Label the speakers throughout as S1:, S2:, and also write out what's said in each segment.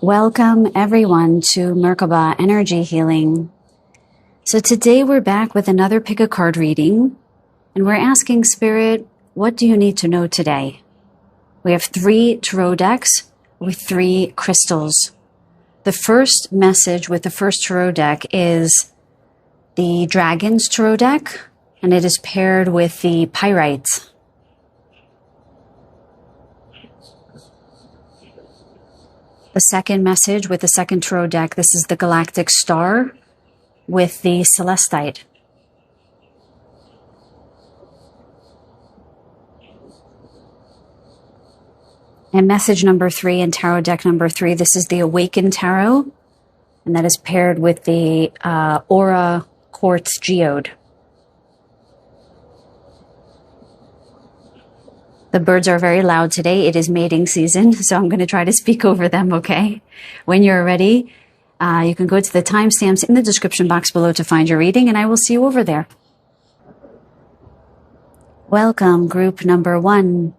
S1: Welcome everyone to Merkaba Energy Healing. So today we're back with another pick a card reading, and we're asking Spirit, what do you need to know today? We have 3 tarot decks with 3 crystals. The first message with the first tarot deck is the Dragon's tarot deck, and it is paired with the Pyrite. The second message with the second tarot deck, this is the Galactic Star with the Celestite. And message number 3 in tarot deck number 3, this is the Awakened Tarot, and that is paired with the Aura Quartz Geode. The birds are very loud today. It is mating season, so I'm going to try to speak over them, okay? When you're ready, you can go to the timestamps in the description box below to find your reading, and I will see you over there. Welcome, group number 1.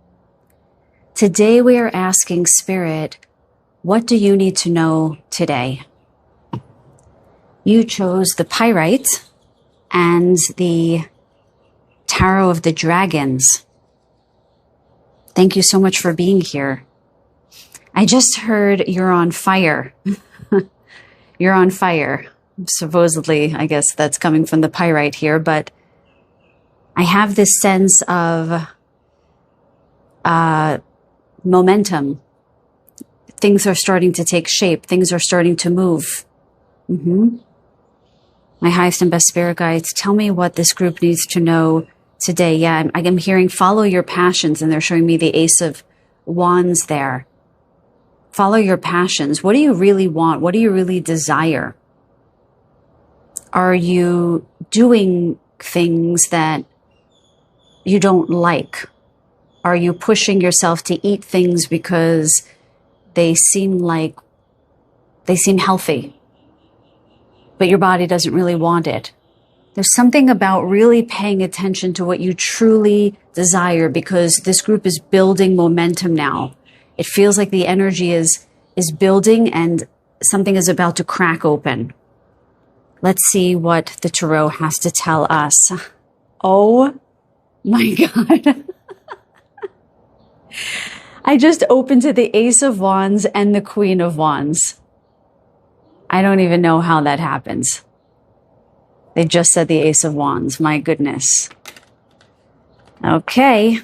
S1: Today we are asking Spirit, what do you need to know today? You chose the Pyrite and the Tarot of the Dragons. Thank you so much for being here. I just heard you're on fire. You're on fire. Supposedly, I guess that's coming from the Pyrite here, but I have this sense of momentum. Things are starting to take shape. Things are starting to move. My highest and best spirit guides, tell me what this group needs to know today. Yeah, I'm hearing follow your passions, and they're showing me the Ace of Wands there. Follow your passions. What do you really want? What do you really desire? Are you doing things that you don't like? Are you pushing yourself to eat things because they seem healthy, but your body doesn't really want it? There's something about really paying attention to what you truly desire, because this group is building momentum now. It feels like the energy is building and something is about to crack open. Let's see what the tarot has to tell us. Oh my God. I just opened to the Ace of Wands and the Queen of Wands. I don't even know how that happens. They just said the Ace of Wands. My goodness. Okay.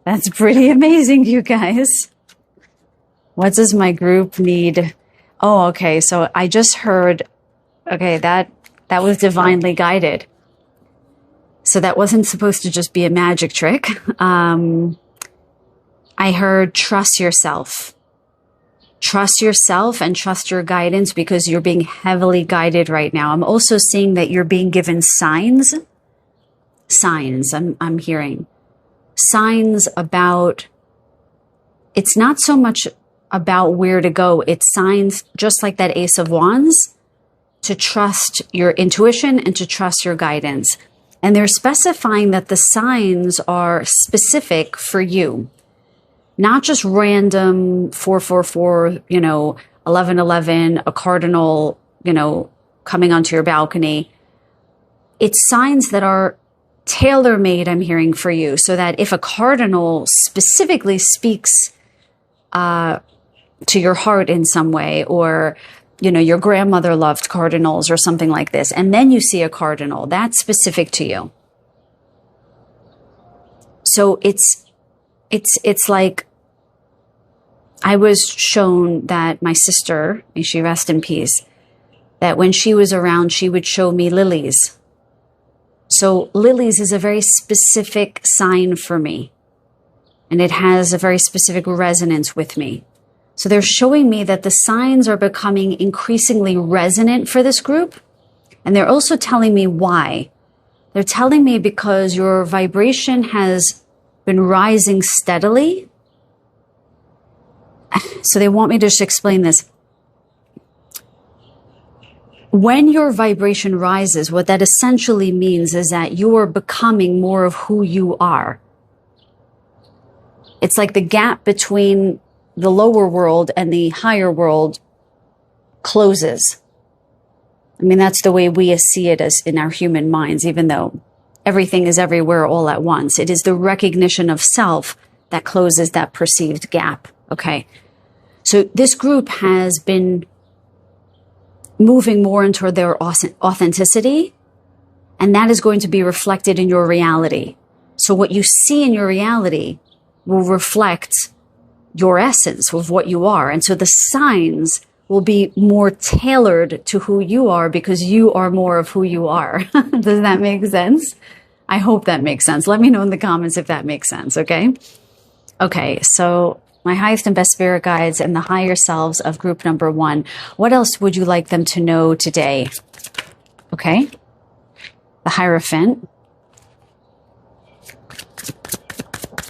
S1: That's pretty amazing, you guys. What does my group need? Oh, okay. So I just heard, okay, that was divinely guided. So that wasn't supposed to just be a magic trick. I heard trust yourself. Trust yourself and trust your guidance, because you're being heavily guided right now. I'm also seeing that you're being given signs. I'm hearing signs about, it's not so much about where to go. It's signs, just like that Ace of Wands, to trust your intuition and to trust your guidance. And they're specifying that the signs are specific for you. Not just random 444, 1111, a cardinal, coming onto your balcony. It's signs that are tailor-made, I'm hearing, for you, so that if a cardinal specifically speaks to your heart in some way, or, your grandmother loved cardinals or something like this, and then you see a cardinal, that's specific to you. So it's like, I was shown that my sister, may she rest in peace, that when she was around, she would show me lilies. So lilies is a very specific sign for me, and it has a very specific resonance with me. So they're showing me that the signs are becoming increasingly resonant for this group, and they're also telling me why. They're telling me because your vibration has been rising steadily. So they want me to just explain this. When your vibration rises, what that essentially means is that you are becoming more of who you are. It's like the gap between the lower world and the higher world closes. I mean, that's the way we see it as in our human minds, even though everything is everywhere all at once. It is the recognition of self that closes that perceived gap. Okay. So this group has been moving more into their authenticity, and that is going to be reflected in your reality. So what you see in your reality will reflect your essence of what you are. And so the signs will be more tailored to who you are because you are more of who you are. Does that make sense? I hope that makes sense. Let me know in the comments if that makes sense, okay? Okay, so my highest and best spirit guides and the higher selves of group number 1. What else would you like them to know today? Okay, the Hierophant.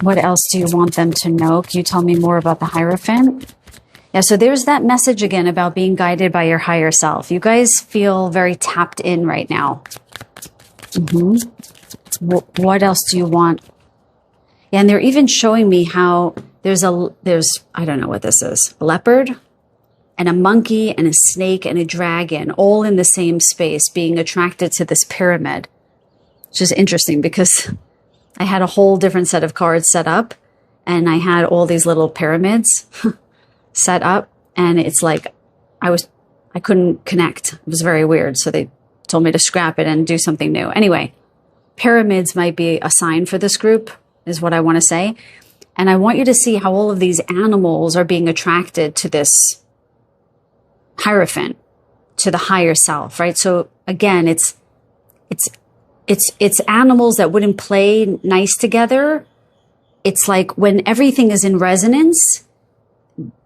S1: What else do you want them to know? Can you tell me more about the Hierophant? Yeah, so there's that message again about being guided by your higher self. You guys feel very tapped in right now. What else do you want? Yeah, and they're even showing me how there's, I don't know what this is, a leopard and a monkey and a snake and a dragon all in the same space being attracted to this pyramid, which is interesting because I had a whole different set of cards set up and I had all these little pyramids set up, and it's like I couldn't connect. It was very weird. So they told me to scrap it and do something new. Anyway, pyramids might be a sign for this group is what I want to say. And I want you to see how all of these animals are being attracted to this Hierophant, to the higher self, right? So again, it's animals that wouldn't play nice together. It's like when everything is in resonance,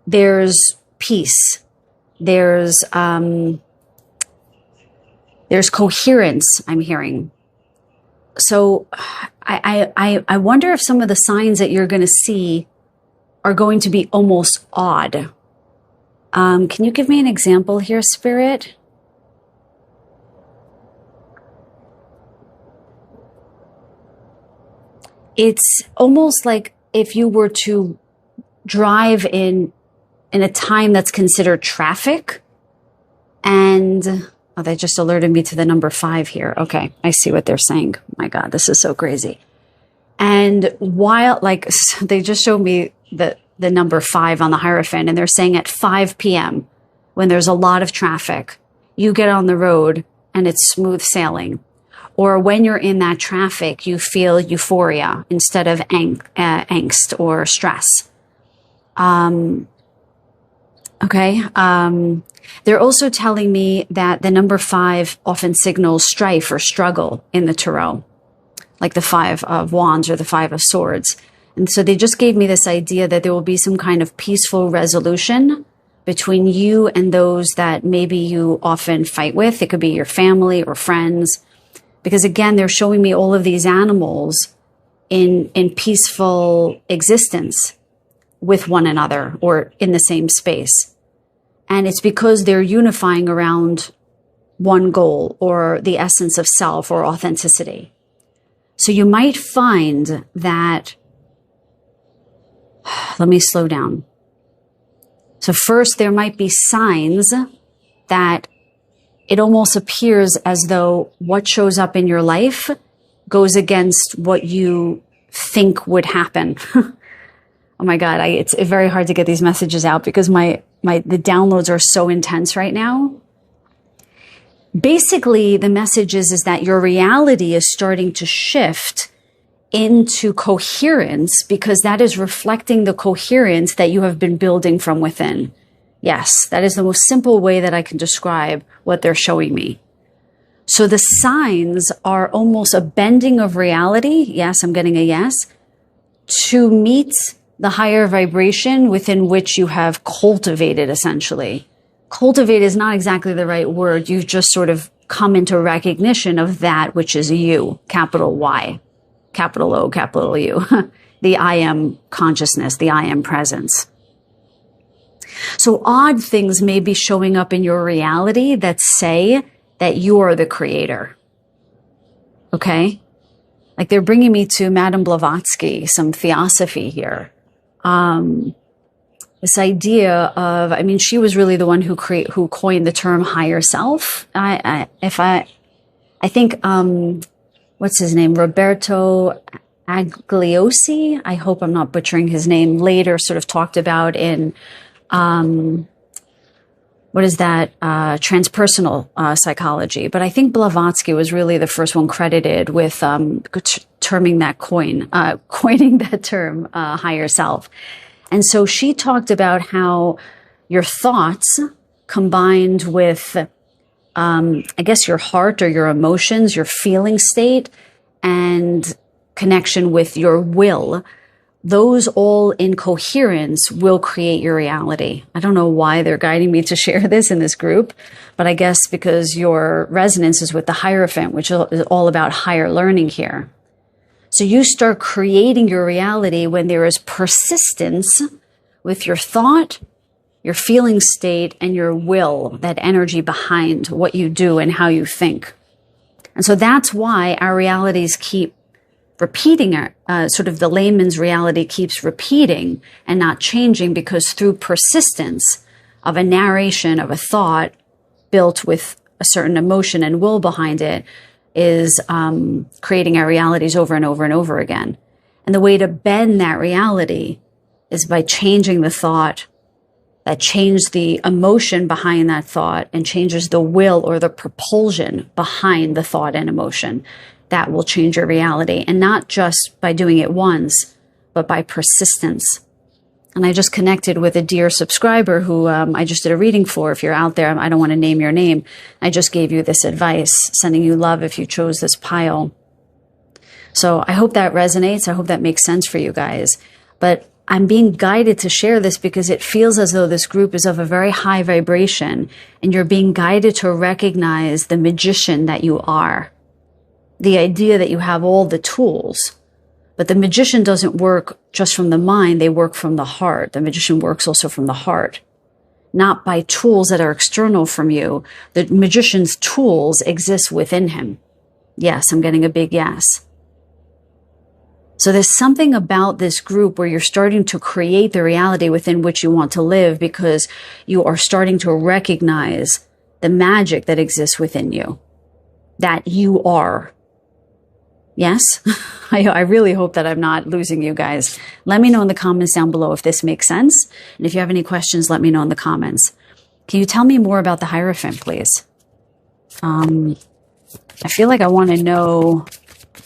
S1: there's peace. There's coherence, I'm hearing. So I wonder if some of the signs that you're going to see are going to be almost odd. Can you give me an example here, Spirit? It's almost like if you were to drive in a time that's considered traffic, and oh, they just alerted me to the number 5 here. Okay, I see what they're saying. My God, this is so crazy. And while, like, they just showed me the number 5 on the Hierophant, and they're saying at 5 p.m. when there's a lot of traffic, you get on the road and it's smooth sailing. Or when you're in that traffic, you feel euphoria instead of angst or stress. Okay. They're also telling me that the number 5 often signals strife or struggle in the tarot, like the 5 of Wands or the 5 of Swords. And so they just gave me this idea that there will be some kind of peaceful resolution between you and those that maybe you often fight with. It could be your family or friends. Because again, they're showing me all of these animals in peaceful existence with one another or in the same space. And it's because they're unifying around one goal or the essence of self or authenticity. So you might find that, let me slow down. So first, there might be signs that it almost appears as though what shows up in your life goes against what you think would happen. Oh my God, it's very hard to get these messages out because the downloads are so intense right now. Basically, the message is that your reality is starting to shift into coherence because that is reflecting the coherence that you have been building from within. Yes, that is the most simple way that I can describe what they're showing me. So the signs are almost a bending of reality. Yes, I'm getting a yes. To meet the higher vibration within which you have cultivated, essentially. Cultivate is not exactly the right word. You've just sort of come into recognition of that which is you, capital Y, capital O, capital U, the I am consciousness, the I am presence. So odd things may be showing up in your reality that say that you are the creator. Okay? Like they're bringing me to Madame Blavatsky, some theosophy here. this idea of, I mean, she was really the one who coined the term higher self. I think, what's his name? Roberto Agliosi. I hope I'm not butchering his name. Later sort of talked about in, transpersonal psychology. But I think Blavatsky was really the first one credited with coining that term, higher self. And so she talked about how your thoughts combined with, I guess, your heart or your emotions, your feeling state, and connection with your will, those all in coherence will create your reality. I don't know why they're guiding me to share this in this group, but I guess because your resonance is with the Hierophant, which is all about higher learning here. So you start creating your reality when there is persistence with your thought, your feeling state, and your will, that energy behind what you do and how you think. And so that's why our realities keep repeating, sort of the layman's reality keeps repeating and not changing, because through persistence of a narration of a thought built with a certain emotion and will behind it, is creating our realities over and over and over again. And the way to bend that reality is by changing the thought that changed the emotion behind that thought and changes the will or the propulsion behind the thought and emotion. That will change your reality. And not just by doing it once, but by persistence. And I just connected with a dear subscriber who I just did a reading for. If you're out there, I don't want to name your name. I just gave you this advice, sending you love if you chose this pile. So I hope that resonates. I hope that makes sense for you guys. But I'm being guided to share this because it feels as though this group is of a very high vibration, and you're being guided to recognize the magician that you are. The idea that you have all the tools. But the magician doesn't work just from the mind, they work from the heart. The magician works also from the heart, not by tools that are external from you. The magician's tools exist within him. Yes, I'm getting a big yes. So there's something about this group where you're starting to create the reality within which you want to live, because you are starting to recognize the magic that exists within you, that you are. Yes, I really hope that I'm not losing you guys. Let me know in the comments down below if this makes sense. And if you have any questions, let me know in the comments. Can you tell me more about the Hierophant, please? I feel like I want to know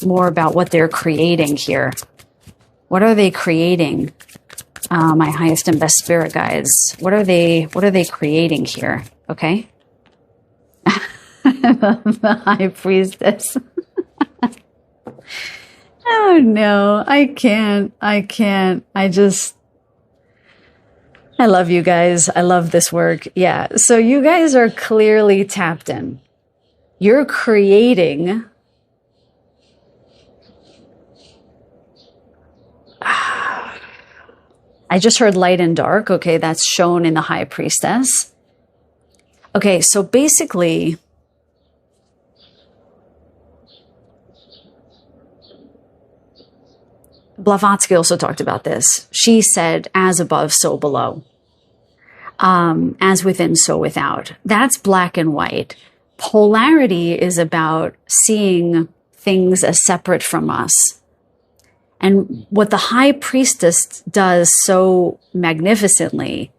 S1: more about what they're creating here. What are they creating? My highest and best spirit guides. What are they creating here? Okay. The High Priestess. Oh no, I can't. I love you guys. I love this work. Yeah. So you guys are clearly tapped in. You're creating I just heard light and dark. Okay, that's shown in the High Priestess. Okay, so basically Blavatsky also talked about this. She said, as above, so below. As within, so without. That's black and white. Polarity is about seeing things as separate from us. And what the High Priestess does so magnificently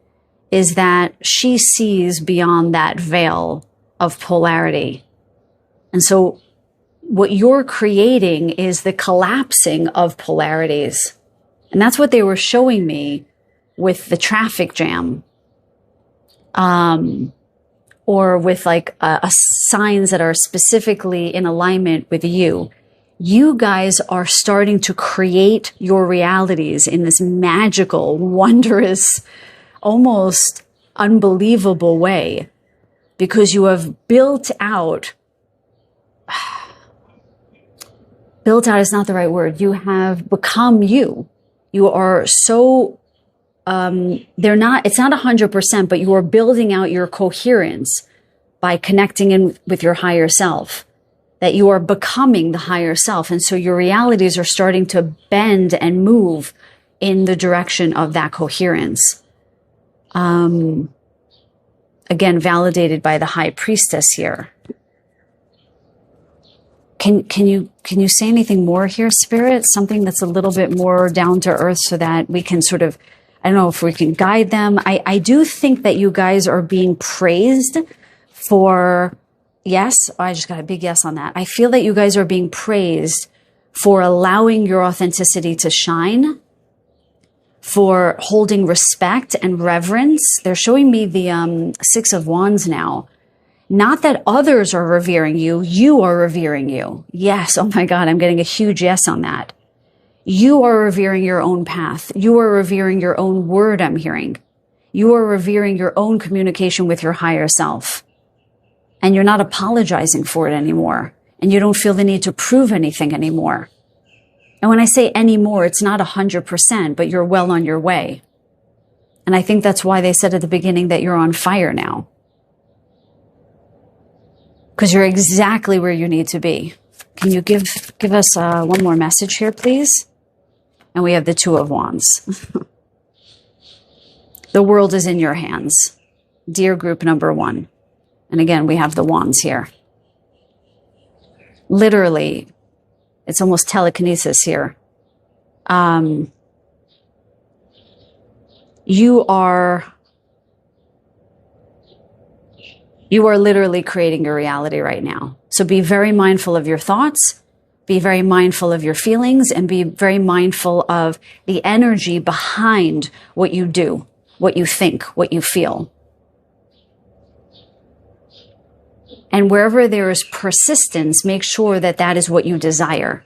S1: is that she sees beyond that veil of polarity. And so what you're creating is the collapsing of polarities. And that's what they were showing me with the traffic jam. Or with like signs that are specifically in alignment with you. You guys are starting to create your realities in this magical, wondrous, almost unbelievable way, because you have built out is not the right word. You have become you. You are so, it's not 100%, but you are building out your coherence by connecting in with your higher self, that you are becoming the higher self. And so your realities are starting to bend and move in the direction of that coherence. Again, validated by the high priestess here. Can you say anything more here, Spirit? Something that's a little bit more down to earth so that we can sort of, I don't know if we can guide them. I do think that you guys are being praised for, yes, I just got a big yes on that. I feel that you guys are being praised for allowing your authenticity to shine, for holding respect and reverence. They're showing me the Six of Wands now. Not that others are revering you, you are revering you. Yes, oh my God, I'm getting a huge yes on that. You are revering your own path. You are revering your own word, I'm hearing. You are revering your own communication with your higher self. And you're not apologizing for it anymore. And you don't feel the need to prove anything anymore. And when I say anymore, it's not 100%, but you're well on your way. And I think that's why they said at the beginning that you're on fire now. Because you're exactly where you need to be. Can you give us one more message here, please? And we have the Two of Wands. The world is in your hands. Dear group number 1. And again, we have the wands here. Literally, it's almost telekinesis here. You are literally creating your reality right now. So be very mindful of your thoughts, be very mindful of your feelings, and be very mindful of the energy behind what you do, what you think, what you feel. And wherever there is persistence, make sure that that is what you desire.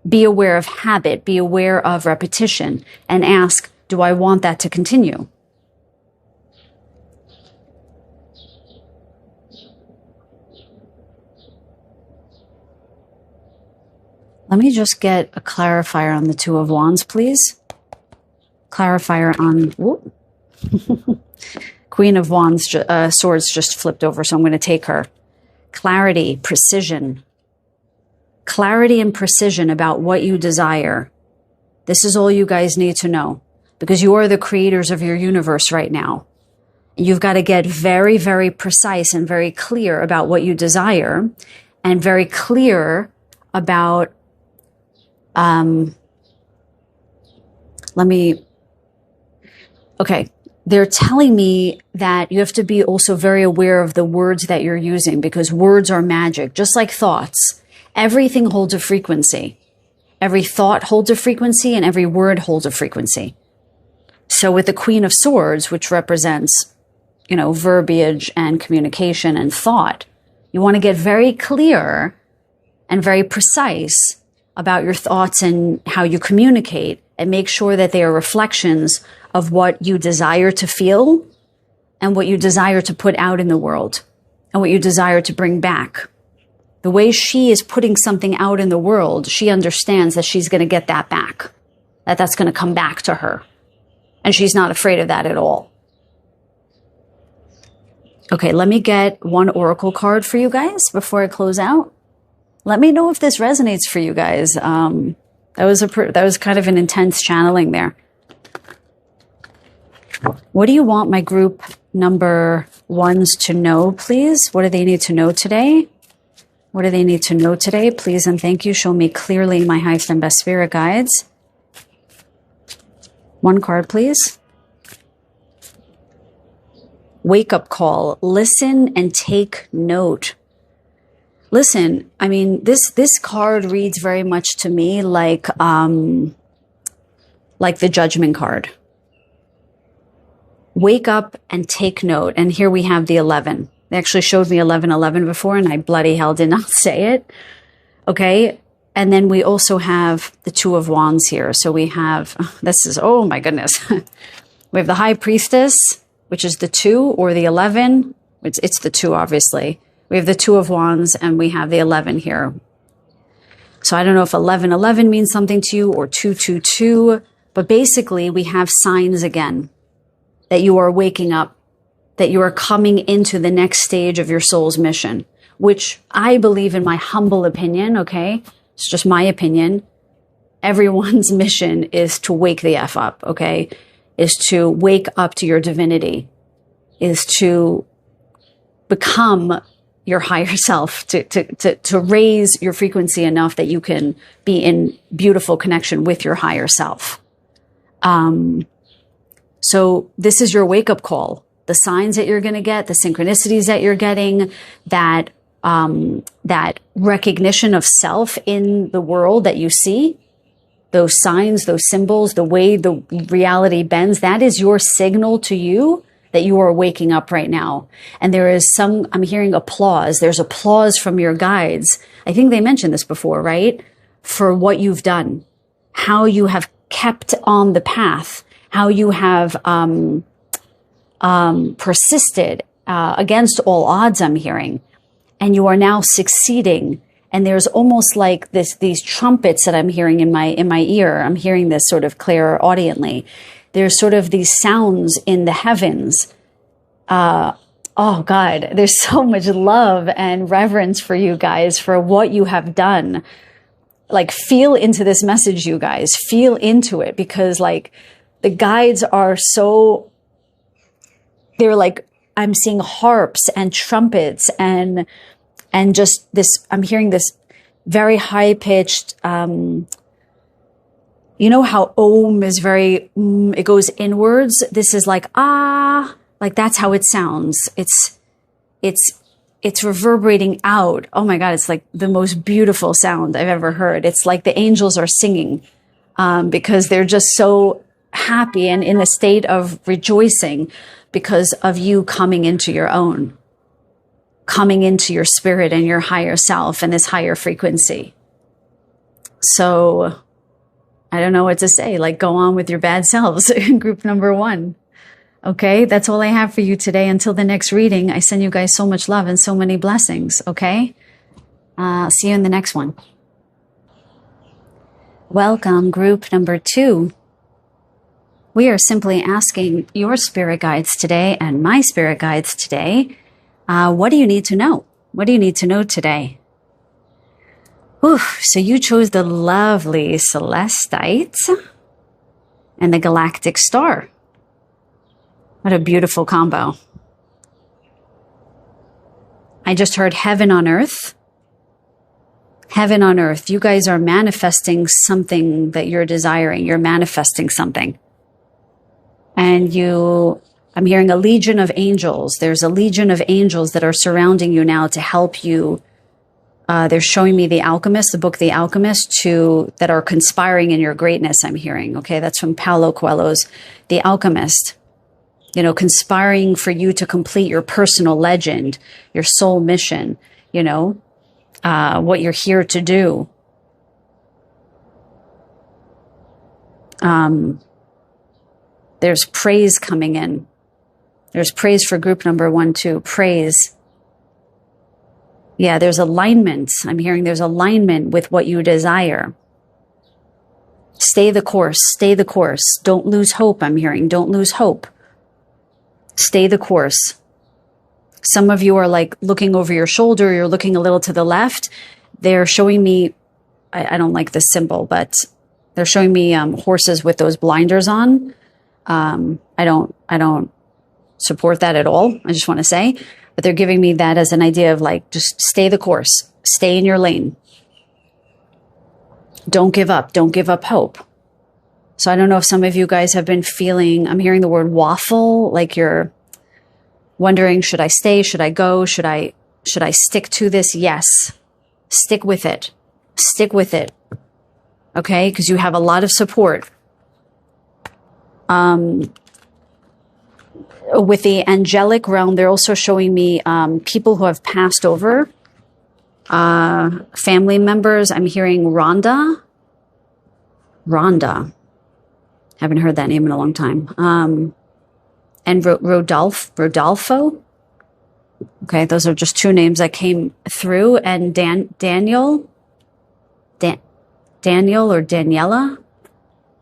S1: Be aware of habit, be aware of repetition, and ask, do I want that to continue? Let me just get a clarifier on the Two of Wands, please. Clarifier on, whoop. Queen of Wands, Swords just flipped over, so I'm going to take her. Clarity, precision. Clarity and precision about what you desire. This is all you guys need to know, because you are the creators of your universe right now. You've got to get very, very precise and very clear about what you desire, and very clear about they're telling me that you have to be also very aware of the words that you're using, because words are magic, just like thoughts. Everything holds a frequency. Every thought holds a frequency, and every word holds a frequency. So with the Queen of Swords, which represents, verbiage and communication and thought, you want to get very clear and very precise about your thoughts and how you communicate, and make sure that they are reflections of what you desire to feel and what you desire to put out in the world and what you desire to bring back. The way she is putting something out in the world, she understands that she's going to get that back, that's going to come back to her. And she's not afraid of that at all. Okay, let me get one oracle card for you guys before I close out. Let me know if this resonates for you guys. That was kind of an intense channeling there. What do you want my group number 1s to know, please? What do they need to know today? What do they need to know today? Please and thank you. Show me clearly my highest and best spirit guides. One card, please. Wake up call. Listen and take note. Listen, I mean, this card reads very much to me like the Judgment card. Wake up and take note. And here we have the 11. They actually showed me 1111 before, and I bloody hell did not say it. Okay. And then we also have the Two of Wands here. So we have, oh my goodness. We have the High Priestess, which is the 2, or the 11. It's the 2, obviously. We have the Two of Wands, and we have the 11 here. So I don't know if 1111 means something to you, or 222, but basically we have signs again that you are waking up, that you are coming into the next stage of your soul's mission, which I believe, in my humble opinion, okay, it's just my opinion, everyone's mission is to wake the F up, okay? is to wake up to your divinity, is to become your higher self, to raise your frequency enough that you can be in beautiful connection with your higher self. So this is your wake-up call. The signs that you're going to get, the synchronicities that you're getting, that recognition of self in the world that you see, those signs, those symbols, the way the reality bends, that is your signal to you that you are waking up right now. And there is I'm hearing applause. There's applause from your guides. I think they mentioned this before, right? For what you've done, how you have kept on the path, how you have persisted against all odds, I'm hearing. And you are now succeeding. And there's almost like these trumpets that I'm hearing in my ear. I'm hearing this sort of clairaudiently. There's sort of these sounds in the heavens. Oh God, there's so much love and reverence for you guys, for what you have done. Like, feel into this message, you guys. Feel into it, because like the guides are so, they're like, I'm seeing harps and trumpets and just this, I'm hearing this very high pitched, you know how Om is very, it goes inwards. This is like, like that's how it sounds. It's reverberating out. Oh my God. It's like the most beautiful sound I've ever heard. It's like the angels are singing, because they're just so happy and in a state of rejoicing because of you coming into your own, coming into your spirit and your higher self and this higher frequency. So I don't know what to say. Like, go on with your bad selves. Group number 1. Okay. That's all I have for you today. Until the next reading, I send you guys so much love and so many blessings. Okay. See you in the next one. Welcome, group number 2. We are simply asking your spirit guides today and my spirit guides today, what do you need to know? What do you need to know today? Oof, so you chose the lovely Celestite and the Galactic Star. What a beautiful combo. I just heard heaven on earth. Heaven on earth. You guys are manifesting something that you're desiring. You're manifesting something. And I'm hearing a legion of angels. There's a legion of angels that are surrounding you now to help you. They're showing me The Alchemist, the book The Alchemist, that are conspiring in your greatness, I'm hearing. Okay, that's from Paulo Coelho's The Alchemist. You know, conspiring for you to complete your personal legend, your soul mission, you know, what you're here to do. There's praise coming in. There's praise for group number 1, too. Praise. Yeah, there's alignment. I'm hearing there's alignment with what you desire. Stay the course. Stay the course. Don't lose hope, I'm hearing. Don't lose hope. Stay the course. Some of you are like looking over your shoulder. You're looking a little to the left. They're showing me, I don't like this symbol, but they're showing me horses with those blinders on. I don't support that at all. I just want to say. But they're giving me that as an idea of like, just stay the course, stay in your lane. Don't give up. Don't give up hope. So I don't know if some of you guys have been feeling, I'm hearing the word waffle, like you're wondering, should I stay? Should I go? Should I stick to this? Yes. Stick with it. Stick with it. Okay. Because you have a lot of support. With the angelic realm, they're also showing me people who have passed over, family members. I'm hearing Rhonda. Haven't heard that name in a long time. And Rodolfo. Okay, those are just 2 names that came through. And Daniel or Daniela.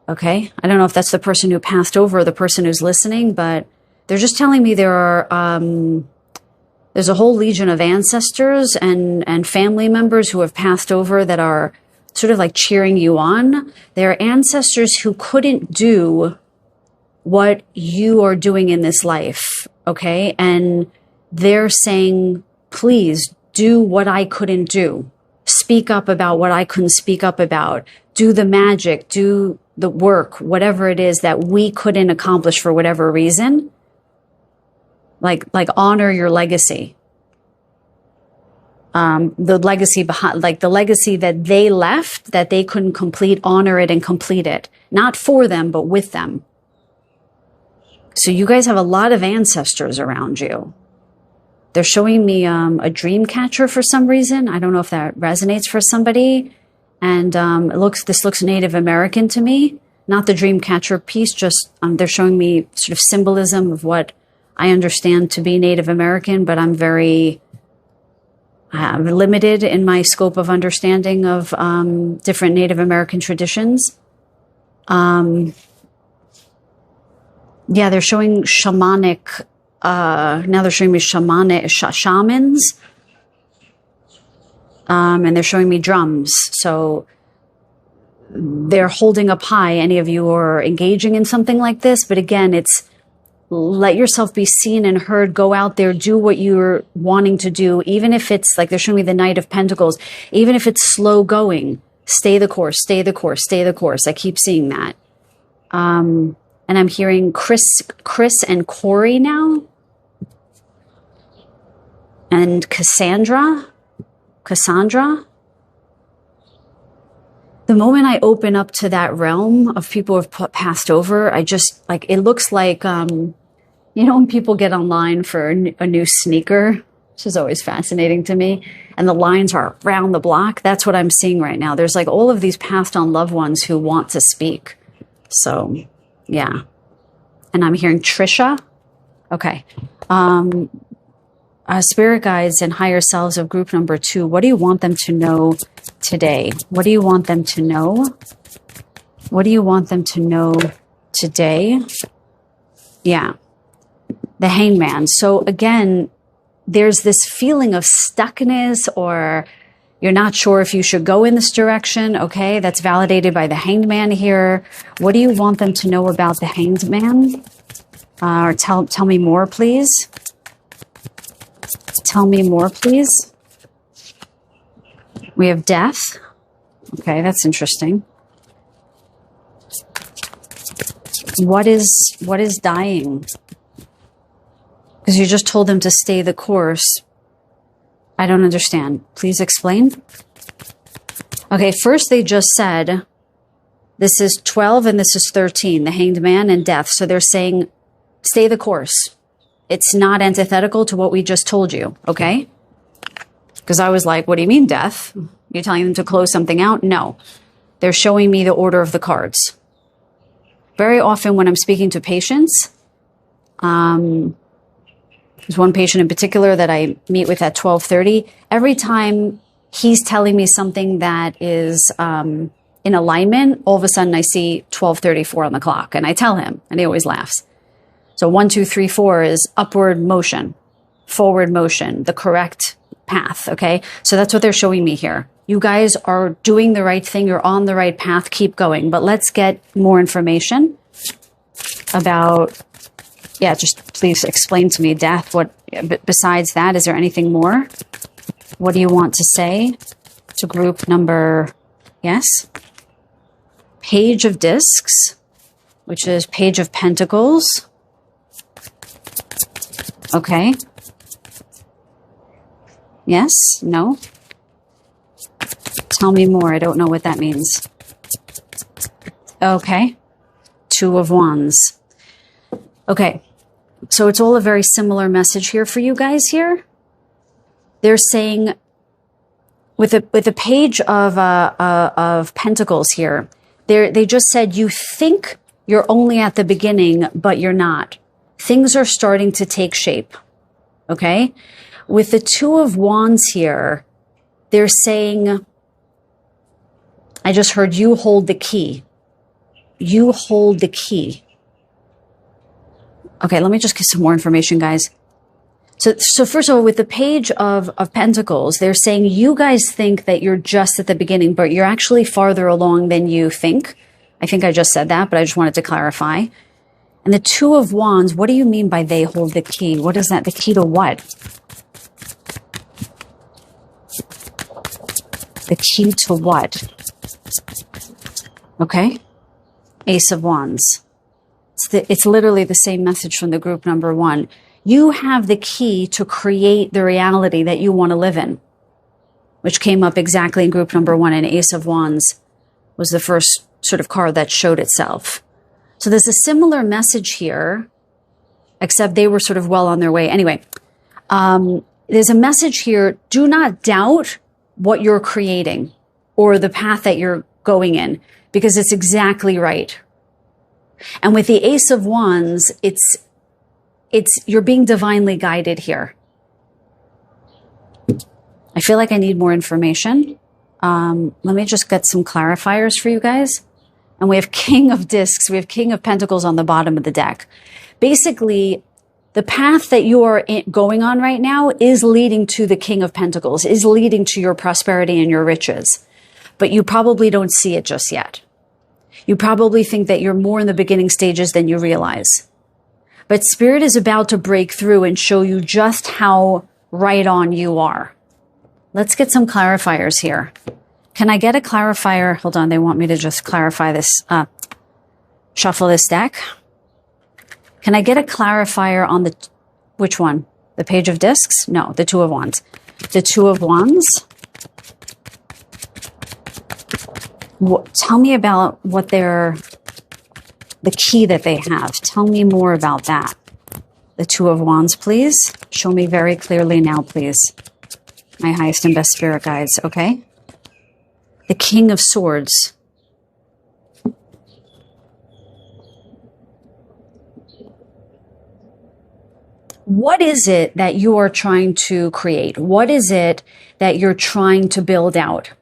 S1: Okay, I don't know if that's the person who passed over or the person who's listening, but they're just telling me there's a whole legion of ancestors and family members who have passed over that are sort of like cheering you on. There are ancestors who couldn't do what you are doing in this life, okay? And they're saying, please do what I couldn't do. Speak up about what I couldn't speak up about. Do the magic, do the work, whatever it is that we couldn't accomplish for whatever reason. Like honor your legacy. The legacy behind, like the legacy that they left, that they couldn't complete, honor it and complete it. Not for them, but with them. So you guys have a lot of ancestors around you. They're showing me a dream catcher for some reason. I don't know if that resonates for somebody. And this looks Native American to me. Not the dream catcher piece, just they're showing me sort of symbolism of what I understand to be Native American, but I'm very limited in my scope of understanding of different Native American traditions. Yeah, they're showing shamanic. Now they're showing me shamans. And they're showing me drums. So they're holding up high, any of you are engaging in something like this. But again, it's let yourself be seen and heard. Go out there, do what you're wanting to do. Even if it's like they're showing me the Knight of Pentacles, even if it's slow going, stay the course, stay the course, stay the course. I keep seeing that. And I'm hearing Chris and Corey now. And Cassandra. The moment I open up to that realm of people who have passed over, I just, like, it looks like, you know, when people get online for a new sneaker, which is always fascinating to me, and the lines are around the block. That's what I'm seeing right now. There's like all of these passed on loved ones who want to speak. So, yeah. And I'm hearing Trisha. Okay. Spirit guides and higher selves of group number 2. What do you want them to know today? What do you want them to know? What do you want them to know today? Yeah. The Hangman. So again, there's this feeling of stuckness, or you're not sure if you should go in this direction. Okay. That's validated by the Hanged Man here. What do you want them to know about the Hanged Man? Or tell me more, please. Tell me more, please. We have death. Okay, that's interesting. What is dying? Because you just told them to stay the course. I don't understand. Please explain. Okay, first they just said, this is 12 and this is 13, the Hanged Man and death. So they're saying, stay the course. It's not antithetical to what we just told you, okay? Because I was like, what do you mean death? You're telling them to close something out? No. They're showing me the order of the cards. Very often when I'm speaking to patients, there's one patient in particular that I meet with at 12:30. Every time he's telling me something that is in alignment, all of a sudden I see 12:34 on the clock, and I tell him, and he always laughs. So 1, 2, 3, 4 is upward motion, forward motion, the correct path, okay? So that's what they're showing me here. You guys are doing the right thing. You're on the right path. Keep going. But let's get more information about, yeah, just please explain to me death. What, besides that, is there anything more? What do you want to say to group number, yes? Page of Discs, which is Page of Pentacles. Okay. Yes? No? Tell me more. I don't know what that means. Okay. 2 of Wands. Okay. So it's all a very similar message here for you guys here. They're saying with a page of Pentacles here, they just said you think you're only at the beginning, but you're not. Things are starting to take shape, okay? With the 2 of Wands here, they're saying, I just heard you hold the key. You hold the key. Okay, let me just get some more information, guys. So first of all, with the Page of Pentacles, they're saying you guys think that you're just at the beginning, but you're actually farther along than you think. I think I just said that, but I just wanted to clarify. And the Two of Wands, what do you mean by they hold the key? What is that? The key to what? The key to what? Okay. Ace of Wands. It's literally the same message from the group number one. You have the key to create the reality that you want to live in, which came up exactly in group number one. And Ace of Wands was the first sort of card that showed itself. So there's a similar message here, except they were sort of well on their way. Anyway, there's a message here. Do not doubt what you're creating or the path that you're going in, because it's exactly right. And with the Ace of Wands, you're being divinely guided here. I feel like I need more information. Let me just get some clarifiers for you guys. And we have King of Discs. We have King of Pentacles on the bottom of the deck. Basically, the path that you are going on right now is leading to the King of Pentacles, is leading to your prosperity and your riches. But you probably don't see it just yet. You probably think that you're more in the beginning stages than you realize. But Spirit is about to break through and show you just how right on you are. Let's get some clarifiers here. Can I get a clarifier? Hold on, they want me to just clarify this, shuffle this deck. Can I get a clarifier on which one? The Page of Discs? No, the Two of Wands. The Two of Wands. Tell me about what the key that they have. Tell me more about that. The Two of Wands, please. Show me very clearly now, please. My highest and best spirit guides, okay? The King of Swords. What is it that you are trying to create? What is it that you're trying to build out?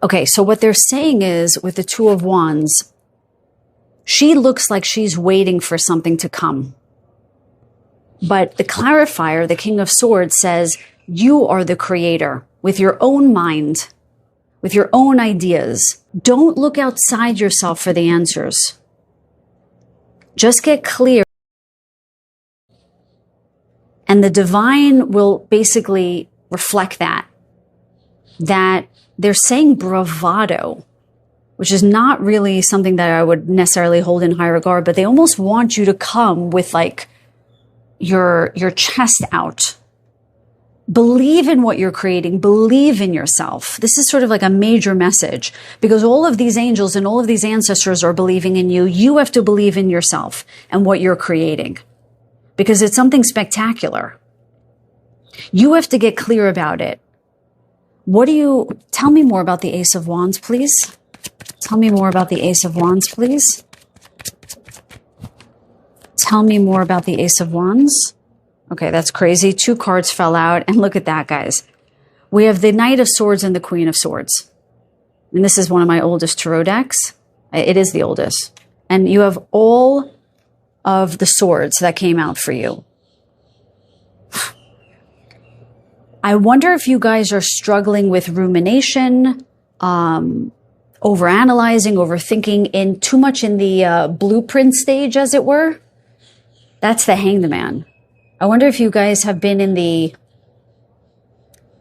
S1: Okay, so what they're saying is, with the Two of Wands, she looks like she's waiting for something to come. But the clarifier, the King of Swords, says you are the creator with your own mind, with your own ideas. Don't look outside yourself for the answers. Just get clear. And the divine will basically reflect that they're saying bravado, which is not really something that I would necessarily hold in high regard, but they almost want you to come with like your chest out. Believe in what you're creating. Believe in yourself. This is sort of like a major message, because all of these angels and all of these ancestors are believing in you. You have to believe in yourself and what you're creating, because it's something spectacular. You have to get clear about it. Tell me more about the Ace of Wands, please. Tell me more about the Ace of Wands, please. Tell me more about the Ace of Wands. Okay, that's crazy. 2 cards fell out. And look at that, guys. We have the Knight of Swords and the Queen of Swords. And this is one of my oldest tarot decks. It is the oldest. And you have all of the swords that came out for you. I wonder if you guys are struggling with rumination, overanalyzing, overthinking, too much in the blueprint stage, as it were. That's the Hanged Man. I wonder if you guys have been in the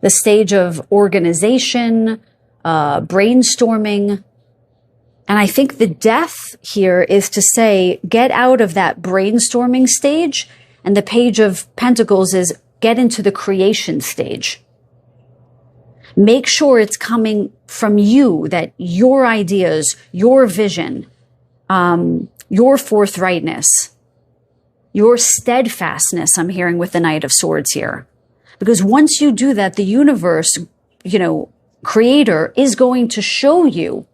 S1: stage of organization, brainstorming. And I think the Death here is to say, get out of that brainstorming stage. And the Page of Pentacles is get into the creation stage. Make sure it's coming from you, that your ideas, your vision, your forthrightness, your steadfastness, I'm hearing with the Knight of Swords here. Because once you do that, the universe, creator is going to show you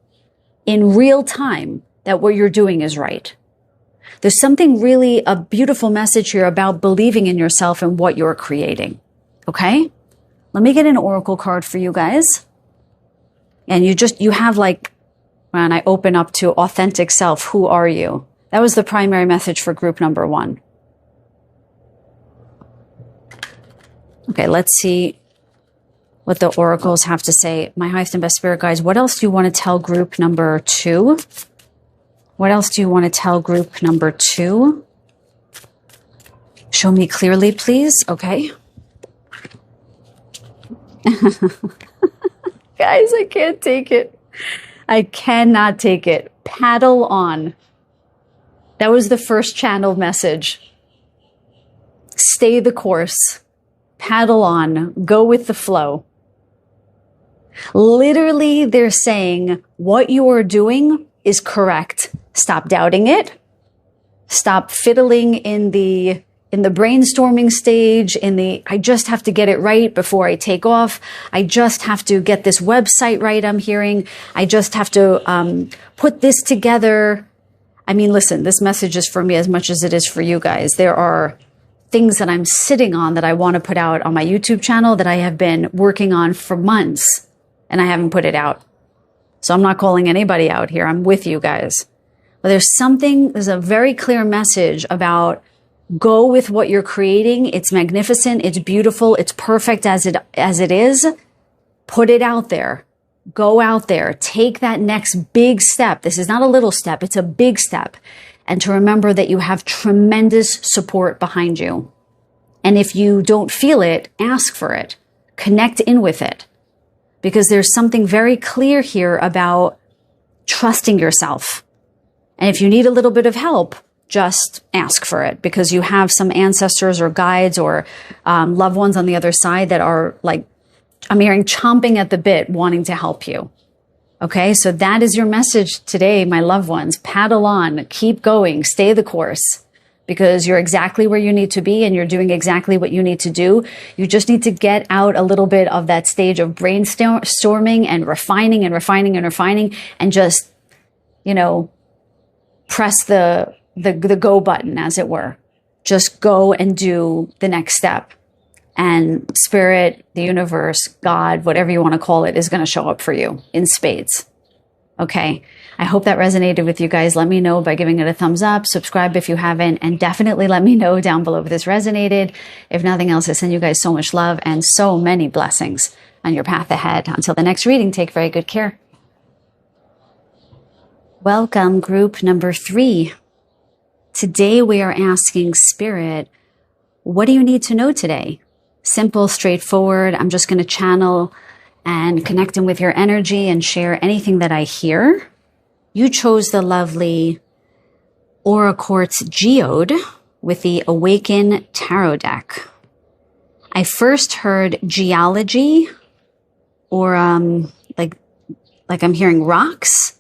S1: in real time that what you're doing is right. There's something really, a beautiful message here about believing in yourself and what you're creating. Okay? Let me get an oracle card for you guys. And you have like, when I open up to authentic self, who are you? That was the primary message for group number 1. Okay, let's see what the oracles have to say. My highest and best spirit guides, what else do you want to tell group number 2? What else do you want to tell group number 2? Show me clearly, please. Okay. Guys, I can't take it. I cannot take it. Paddle on. That was the first channel message. Stay the course. Paddle on. Go with the flow. Literally, they're saying what you are doing is correct. Stop doubting it. Stop fiddling in the brainstorming stage, I just have to get it right before I take off. I just have to get this website right, I'm hearing. I just have to put this together. I mean, listen, this message is for me as much as it is for you guys. There are things that I'm sitting on that I want to put out on my YouTube channel that I have been working on for months, and I haven't put it out. So I'm not calling anybody out here. I'm with you guys. But there's a very clear message about go with what you're creating. It's magnificent. It's beautiful. It's perfect as it is. Put it out there. Go out there. Take that next big step. This is not a little step. It's a big step. And to remember that you have tremendous support behind you. And if you don't feel it, ask for it. Connect in with it. Because there's something very clear here about trusting yourself. And if you need a little bit of help, just ask for it, because you have some ancestors or guides or loved ones on the other side that are, like, I'm hearing chomping at the bit, wanting to help you. Okay, so that is your message today, my loved ones. Paddle on, keep going, stay the course, because you're exactly where you need to be and you're doing exactly what you need to do. You just need to get out a little bit of that stage of brainstorming and refining and refining and refining, and just, press the go button, as it were. Just go and do the next step. And spirit, the universe, God, whatever you want to call it, is going to show up for you in spades. Okay. I hope that resonated with you guys. Let me know by giving it a thumbs up, subscribe if you haven't, and definitely let me know down below if this resonated. If nothing else, I send you guys so much love and so many blessings on your path ahead. Until the next reading, take very good care. Welcome, group number 3. Today we are asking Spirit, what do you need to know today? Simple, straightforward. I'm just going to channel and connect in with your energy and share anything that I hear. You chose the lovely Aura Quartz Geode with the Awaken Tarot deck. I first heard geology, or like I'm hearing rocks.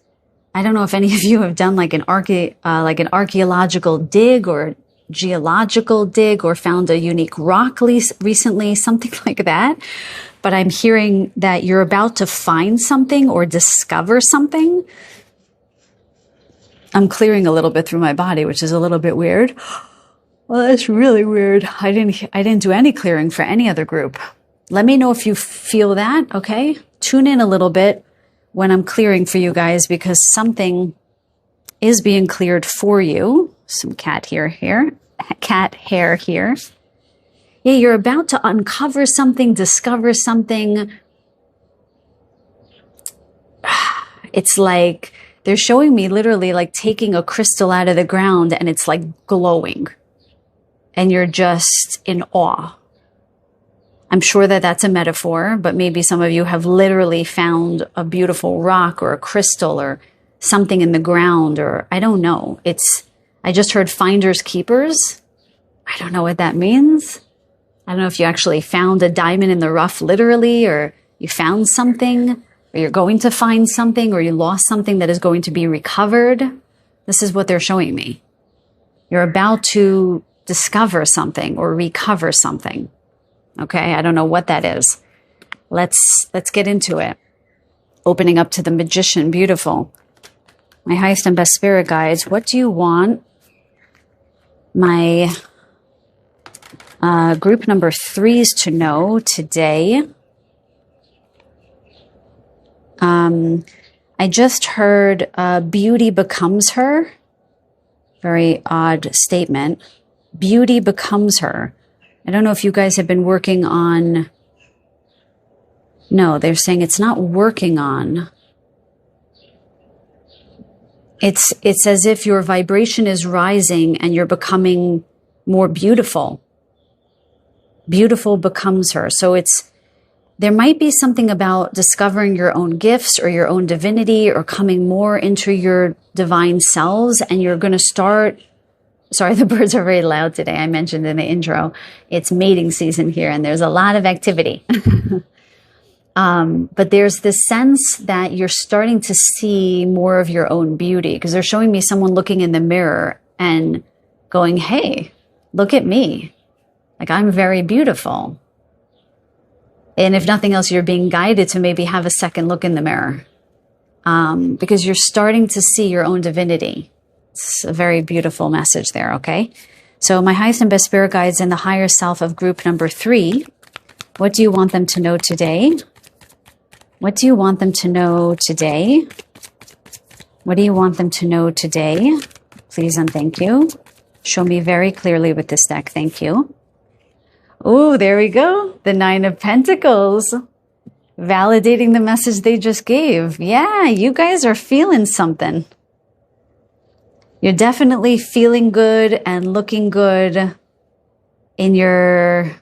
S1: I don't know if any of you have done like an archaeological dig or geological dig, or found a unique rock recently, something like that. But I'm hearing that you're about to find something or discover something. I'm clearing a little bit through my body, which is a little bit weird. Well, that's really weird. I didn't do any clearing for any other group. Let me know if you feel that, okay? Tune in a little bit when I'm clearing for you guys, because something is being cleared for you. Some cat hair here. Yeah, you're about to uncover something, discover something. It's like they're showing me literally like taking a crystal out of the ground and it's like glowing. And you're just in awe. I'm sure that that's a metaphor, but maybe some of you have literally found a beautiful rock or a crystal or something in the ground, or I don't know. I just heard finders keepers. I don't know what that means. I don't know if you actually found a diamond in the rough literally, or you found something, or you're going to find something, or you lost something that is going to be recovered. This is what they're showing me. You're about to discover something or recover something. Okay, I don't know what that is. Let's get into it. Opening up to the Magician, beautiful. My highest and best spirit guides, what do you want my group number 3s to know today? I just heard beauty becomes her. Very odd statement. Beauty becomes her. I don't know if you guys have been working on No, they're saying it's not working on. It's as if your vibration is rising and you're becoming more beautiful. Beautiful becomes her. So there might be something about discovering your own gifts or your own divinity or coming more into your divine selves, and you're going to start. Sorry, the birds are very loud today. I mentioned in the intro, it's mating season here and there's a lot of activity. But there's this sense that you're starting to see more of your own beauty, because they're showing me someone looking in the mirror and going, hey, look at me. Like, I'm very beautiful. And if nothing else, you're being guided to maybe have a second look in the mirror, because you're starting to see your own divinity. It's a very beautiful message there, okay? So my highest and best spirit guides in the higher self of group number 3, what do you want them to know today? What do you want them to know today? What do you want them to know today? Please and thank you. Show me very clearly with this deck. Thank you. Oh, there we go. The 9 of Pentacles. Validating the message they just gave. Yeah, you guys are feeling something. You're definitely feeling good and looking good in your...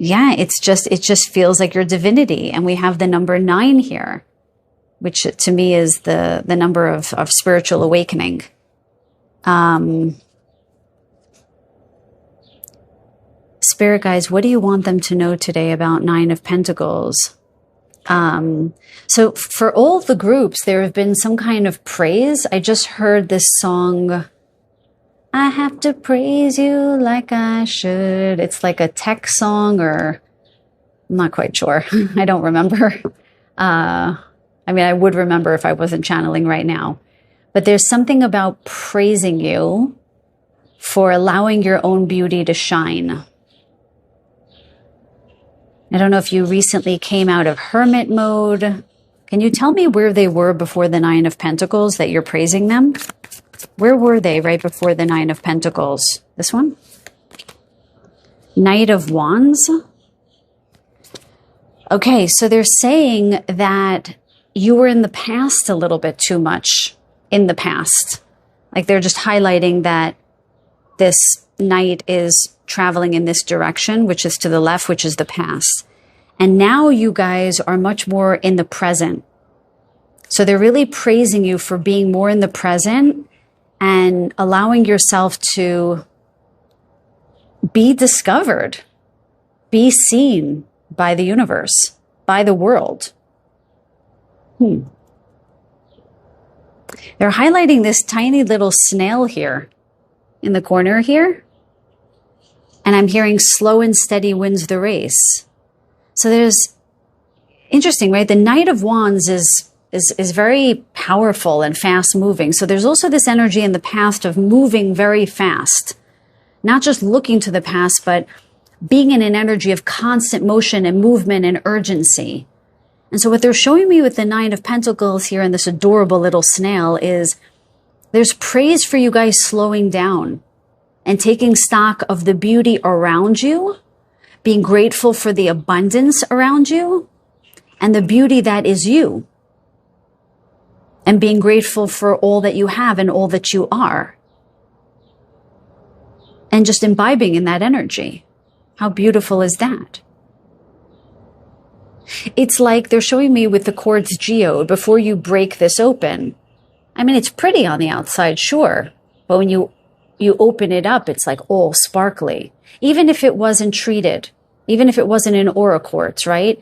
S1: Yeah, it just feels like your divinity. And we have the number 9 here, which to me is the number of spiritual awakening. Spirit guides, what do you want them to know today about 9 of Pentacles? So for all of the groups, there have been some kind of praise. I just heard this song, I have to praise you like I should. It's like a tech song, or I'm not quite sure. I don't remember. I mean, I would remember if I wasn't channeling right now. But there's something about praising you for allowing your own beauty to shine. I don't know if you recently came out of hermit mode. Can you tell me where they were before the 9 of Pentacles that you're praising them? Where were they right before the 9 of Pentacles? This one? Knight of Wands. Okay, so they're saying that you were in the past a little bit too much in the past. Like, they're just highlighting that this knight is traveling in this direction, which is to the left, which is the past. And now you guys are much more in the present. So they're really praising you for being more in the present and allowing yourself to be discovered, be seen by the universe, by the world. They're highlighting this tiny little snail here in the corner here. And I'm hearing slow and steady wins the race. So there's, interesting, right? The Knight of Wands is very powerful and fast moving. So there's also this energy in the past of moving very fast, not just looking to the past, but being in an energy of constant motion and movement and urgency. And so what they're showing me with the 9 of Pentacles here and this adorable little snail is there's praise for you guys slowing down and taking stock of the beauty around you, being grateful for the abundance around you and the beauty that is you, and being grateful for all that you have and all that you are, and just imbibing in that energy. How beautiful is that? It's like they're showing me with the quartz geode, before you break this open, I mean, it's pretty on the outside, sure, but when you open it up, it's like all sparkly. Even if it wasn't treated, even if it wasn't an aura quartz, right?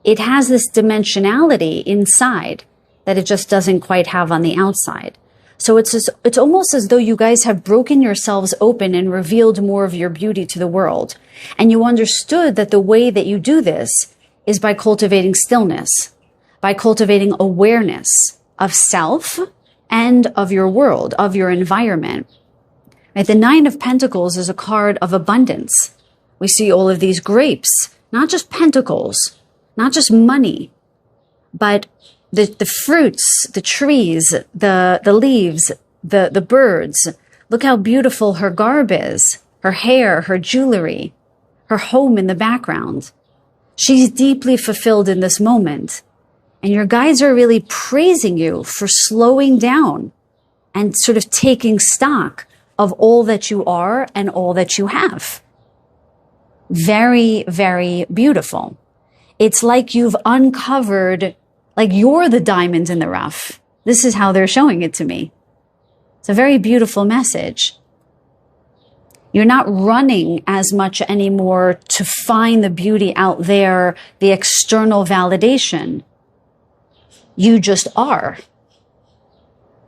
S1: It has this dimensionality inside that it just doesn't quite have on the outside. So it's almost as though you guys have broken yourselves open and revealed more of your beauty to the world. And you understood that the way that you do this is by cultivating stillness, by cultivating awareness of self and of your world, of your environment. Right? The 9 of Pentacles is a card of abundance. We see all of these grapes, not just pentacles, not just money, but the fruits, the trees, the leaves, the birds. Look how beautiful her garb is, her hair, her jewelry, her home in the background. She's deeply fulfilled in this moment. And your guides are really praising you for slowing down and sort of taking stock of all that you are and all that you have. Very, very beautiful. It's like you've uncovered, like you're the diamond in the rough. This is how they're showing it to me. It's a very beautiful message. You're not running as much anymore to find the beauty out there, the external validation. You just are.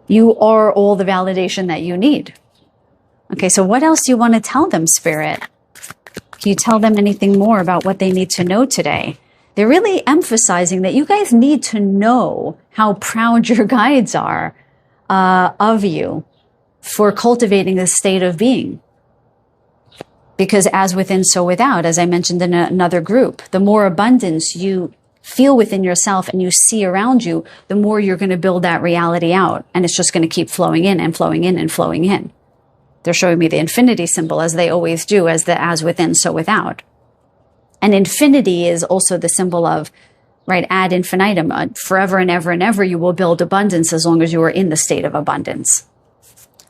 S1: You are all the validation that you need. Okay, so what else do you want to tell them, Spirit? Can you tell them anything more about what they need to know today? They're really emphasizing that you guys need to know how proud your guides are of you for cultivating this state of being. Because as within, so without, as I mentioned in another group, the more abundance you feel within yourself and you see around you, the more you're going to build that reality out. And it's just going to keep flowing in and flowing in and flowing in. They're showing me the infinity symbol, as they always do, as the as within, so without. And infinity is also the symbol of, right, ad infinitum, forever and ever you will build abundance as long as you are in the state of abundance.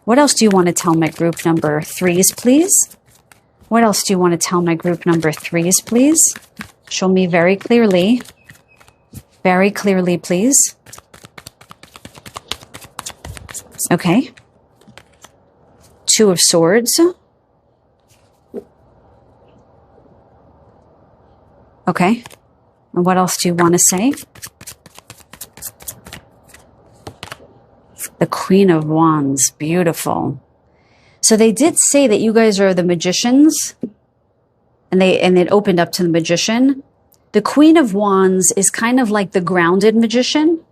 S1: What else do you want to tell my group number 3s, please? What else do you want to tell my group number 3s, please? Show me very clearly, please. Okay. 2 of Swords. Okay. And what else do you want to say? The Queen of Wands. Beautiful. So they did say that you guys are the magicians, and it opened up to the magician. The Queen of Wands is kind of like the grounded magician,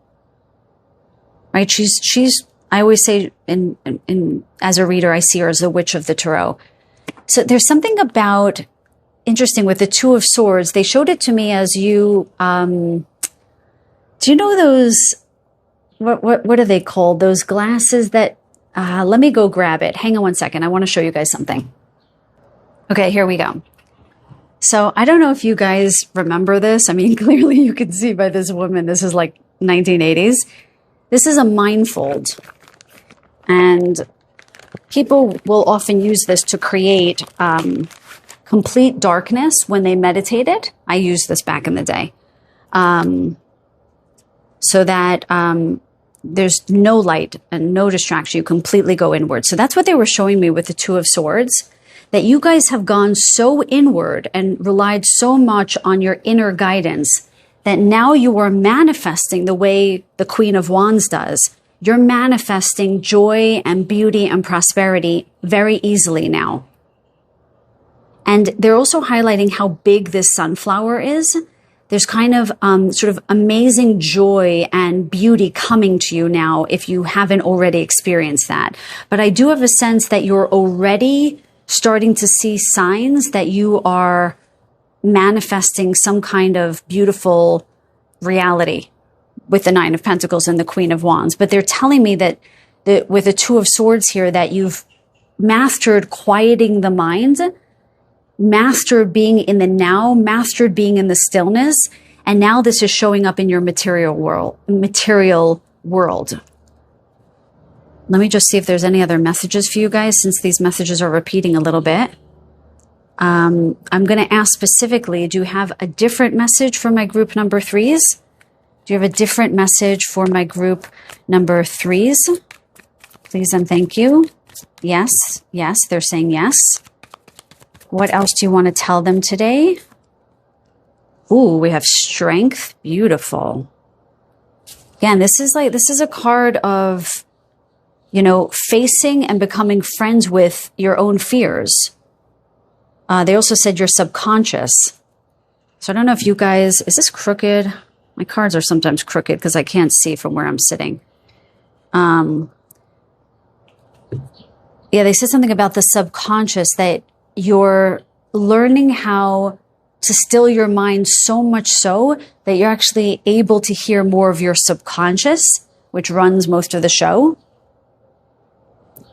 S1: right? She's I always say as a reader, I see her as the witch of the tarot. So there's something about interesting with the 2 of Swords. They showed it to me as you, do you know those, what are they called? Those glasses that, let me go grab it. Hang on one second. I want to show you guys something. Okay, here we go. So I don't know if you guys remember this. I mean, clearly you can see by this woman, this is like 1980s. This is a mindfold. And people will often use this to create complete darkness when they meditated. I used this back in the day. So that there's no light and no distraction. You completely go inward. So that's what they were showing me with the 2 of Swords, that you guys have gone so inward and relied so much on your inner guidance that now you are manifesting the way the Queen of Wands does. You're manifesting joy and beauty and prosperity very easily now. And they're also highlighting how big this sunflower is. There's kind of sort of amazing joy and beauty coming to you now if you haven't already experienced that. But I do have a sense that you're already starting to see signs that you are manifesting some kind of beautiful reality with the 9 of Pentacles and the Queen of Wands. But they're telling me that with the 2 of Swords here, that you've mastered quieting the mind, mastered being in the now, mastered being in the stillness, and now this is showing up in your material world. Let me just see if there's any other messages for you guys, since these messages are repeating a little bit. I'm going to ask specifically, do you have a different message for my group number 3s? Do you have a different message for my group number 3s? Please and thank you. Yes, they're saying yes. What else do you want to tell them today? Ooh, we have Strength. Beautiful. Again, this is a card of, facing and becoming friends with your own fears. They also said your subconscious. So I don't know if you guys, is this crooked? My cards are sometimes crooked because I can't see from where I'm sitting. Yeah, they said something about the subconscious, that you're learning how to still your mind so much so that you're actually able to hear more of your subconscious, which runs most of the show.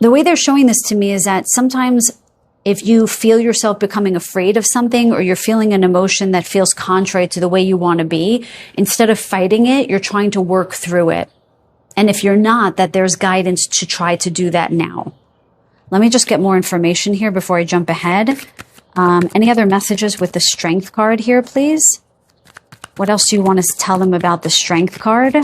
S1: The way they're showing this to me is that sometimes If you feel yourself becoming afraid of something, or you're feeling an emotion that feels contrary to the way you want to be, instead of fighting it, you're trying to work through it. And if you're not, that there's guidance to try to do that now. Let me just get more information here before I jump ahead. Any other messages with the Strength card here, please? What else do you want to tell them about the Strength card?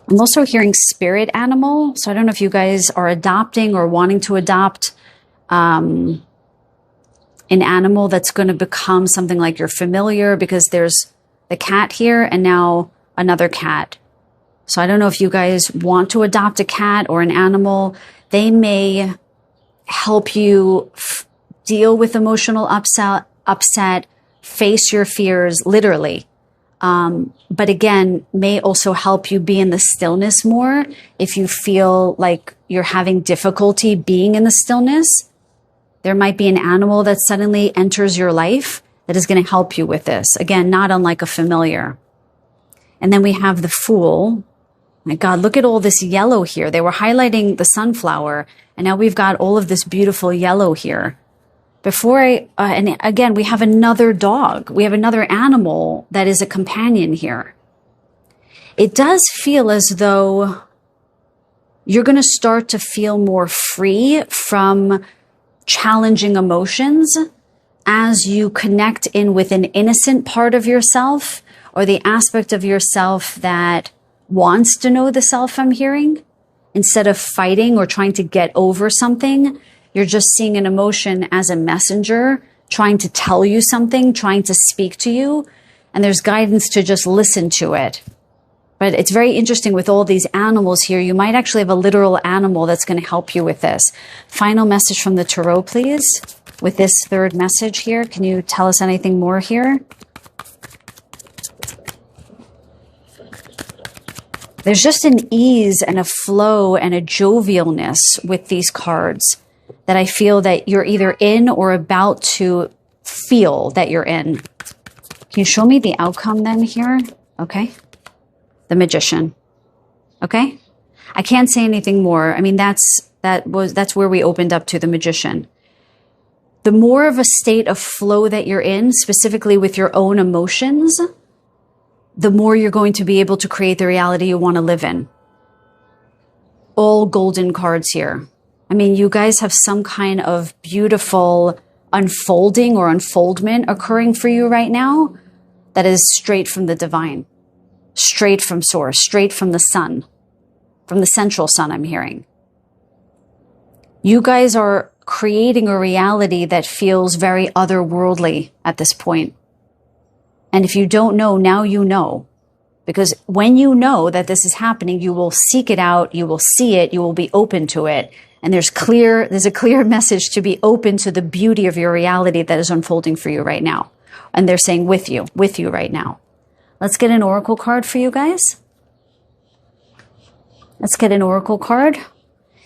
S1: I'm also hearing spirit animal. So I don't know if you guys are adopting or wanting to adopt an animal that's going to become something like your familiar, because there's the cat here and now another cat. So I don't know if you guys want to adopt a cat or an animal. They may help you deal with emotional upset, face your fears, literally. But again, may also help you be in the stillness more if you feel like you're having difficulty being in the stillness. There might be an animal that suddenly enters your life that is going to help you with this. Again, not unlike a familiar. And then we have the Fool. My God, look at all this yellow here. They were highlighting the sunflower, and now we've got all of this beautiful yellow here. And again, we have another dog. We have another animal that is a companion here. It does feel as though you're going to start to feel more free from challenging emotions as you connect in with an innocent part of yourself, or the aspect of yourself that wants to know the self I'm hearing. Instead of fighting or trying to get over something, you're just seeing an emotion as a messenger, trying to tell you something, trying to speak to you. And there's guidance to just listen to it. But it's very interesting with all these animals here. You might actually have a literal animal that's going to help you with this. Final message from the Tarot, please. With this third message here, can you tell us anything more here? There's just an ease and a flow and a jovialness with these cards that I feel that you're either in or about to feel that you're in. Can you show me the outcome then here? Okay. The Magician. Okay. I can't say anything more. I mean, that's where we opened up to the Magician. The more of a state of flow that you're in, specifically with your own emotions, the more you're going to be able to create the reality you want to live in. All golden cards here. I mean, you guys have some kind of beautiful unfolding or unfoldment occurring for you right now that is straight from the divine, straight from source, straight from the sun, from the central sun, I'm hearing. You guys are creating a reality that feels very otherworldly at this point. And if you don't know, now you know. Because when you know that this is happening, you will seek it out, you will see it, you will be open to it. And there's a clear message to be open to the beauty of your reality that is unfolding for you right now. And they're saying with you right now. Let's get an oracle card for you guys. Let's get an oracle card.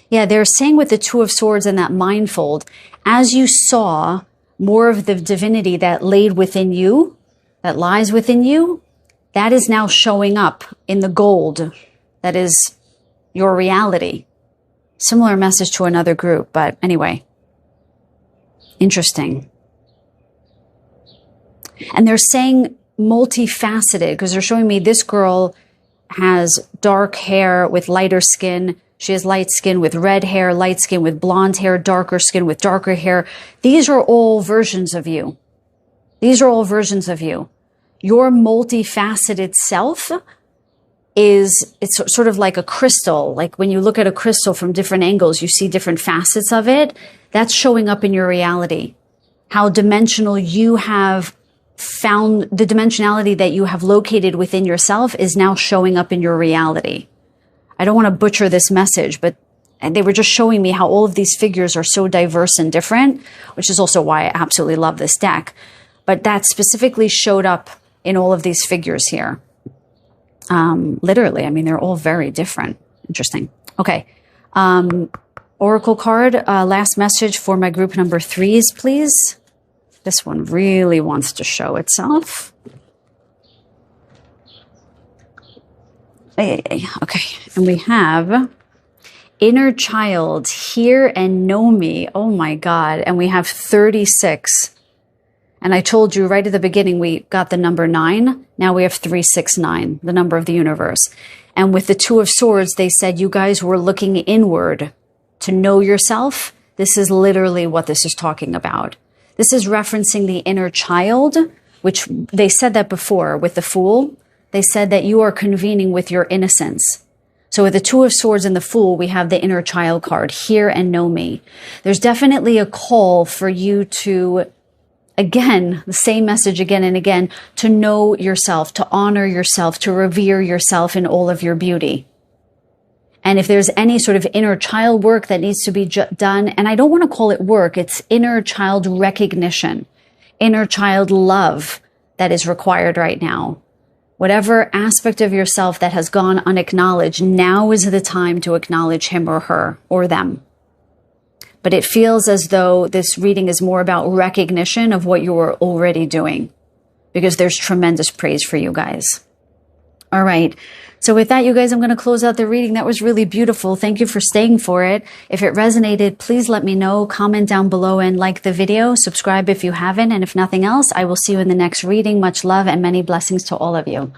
S1: Yeah, they're saying with the Two of Swords and that mindfold, as you saw more of the divinity that laid within you, that lies within you, that is now showing up in the gold that is your reality. Similar message to another group, but anyway. Interesting. And they're saying multifaceted, because they're showing me this girl has dark hair with lighter skin. She has light skin with red hair, light skin with blonde hair, darker skin with darker hair. These are all versions of you. These are all versions of you. Your multifaceted self it's sort of like a crystal. Like when you look at a crystal from different angles, you see different facets of it. That's showing up in your reality. How dimensional you have found, the dimensionality that you have located within yourself is now showing up in your reality. I don't want to butcher this message, but they were just showing me how all of these figures are so diverse and different, which is also why I absolutely love this deck. But that specifically showed up in all of these figures here. Literally, I mean, they're all very different. Interesting. Okay. Oracle card, last message for my group number 3s, please. This one really wants to show itself. Okay. And we have Inner child, hear and know me. Oh my God. And we have 36. And I told you right at the beginning, we got the number 9. Now we have 369, the number of the universe. And with the Two of Swords, they said you guys were looking inward to know yourself. This is literally what this is talking about. This is referencing the inner child, which they said that before with the Fool. They said that you are convening with your innocence. So with the Two of Swords and the Fool, we have the inner child card, hear and know me. There's definitely a call for you to, again, the same message again and again, to know yourself, to honor yourself, to revere yourself in all of your beauty. And if there's any sort of inner child work that needs to be done, and I don't want to call it work, it's inner child recognition, inner child love that is required right now. Whatever aspect of yourself that has gone unacknowledged, now is the time to acknowledge him or her or them. But it feels as though this reading is more about recognition of what you are already doing, because there's tremendous praise for you guys. All right. So with that, you guys, I'm going to close out the reading. That was really beautiful. Thank you for staying for it. If it resonated, please let me know. Comment down below and like the video. Subscribe if you haven't. And if nothing else, I will see you in the next reading. Much love and many blessings to all of you.